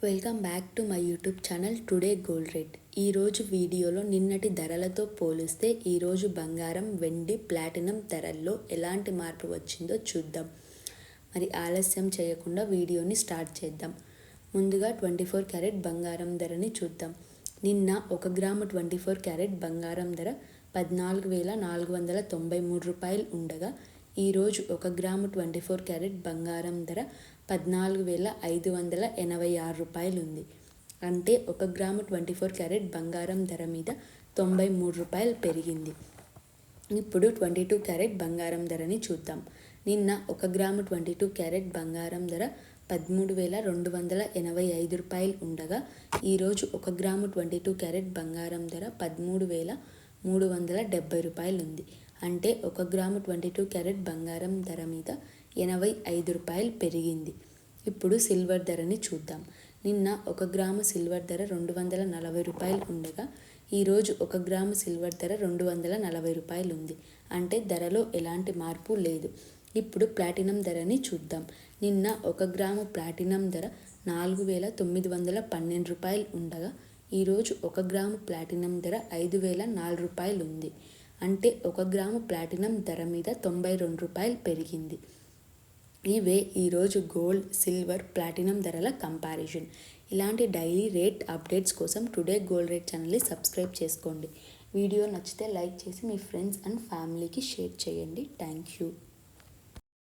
Welcome back to my YouTube channel today gold rate. ఈరోజు వీడియోలో నిన్నటి ధరలతో పోలిస్తే ఈరోజు బంగారం, వెండి, ప్లాటినం ధరల్లో ఎలాంటి మార్పు వచ్చిందో చూద్దాం. మరి ఆలస్యం చేయకుండా వీడియోని స్టార్ట్ చేద్దాం. ముందుగా 24 క్యారెట్ బంగారం ధరని చూద్దాం. నిన్న 1 గ్రాము 24 క్యారెట్ బంగారం ధర 14,493 రూపాయలు ఉండగా ఈరోజు 1 గ్రాము 24 క్యారెట్ బంగారం ధర 14,586 రూపాయలు ఉంది. అంటే 1 గ్రాము 24 క్యారెట్ బంగారం ధర మీద 93 రూపాయలు పెరిగింది. ఇప్పుడు 22 క్యారెట్ బంగారం ధరని చూద్దాం. నిన్న 1 గ్రాము 22 క్యారెట్ బంగారం ధర 13,285 రూపాయలు ఉండగా ఈరోజు 1 గ్రాము 22 క్యారెట్ బంగారం ధర 13,370 రూపాయలు ఉంది. అంటే 1 గ్రాము 22 క్యారెట్ బంగారం ధర మీద 85 రూపాయలు పెరిగింది. ఇప్పుడు సిల్వర్ ధరని చూద్దాం. నిన్న 1 గ్రాము సిల్వర్ ధర 240 రూపాయలు ఉండగా ఈరోజు 1 గ్రాము సిల్వర్ ధర 240 రూపాయలు ఉంది. అంటే ధరలో ఎలాంటి మార్పు లేదు. ఇప్పుడు ప్లాటినం ధరని చూద్దాం. నిన్న 1 గ్రాము ప్లాటినం ధర 4,912 రూపాయలు ఉండగా ఈరోజు 1 గ్రాము ప్లాటినం ధర 5,004 రూపాయలు ఉంది. అంటే 1 గ్రాము ప్లాటినం ధర మీద 92 రూపాయలు పెరిగింది. ఇవే ఈరోజు గోల్డ్, సిల్వర్, ప్లాటినం ధరల కంపారిజన్. ఇలాంటి డైలీ రేట్ అప్డేట్స్ కోసం టుడే గోల్డ్ రేట్ ఛానల్ని సబ్స్క్రైబ్ చేసుకోండి. వీడియో నచ్చితే లైక్ చేసి మీ ఫ్రెండ్స్ అండ్ ఫ్యామిలీకి షేర్ చేయండి. Thank you.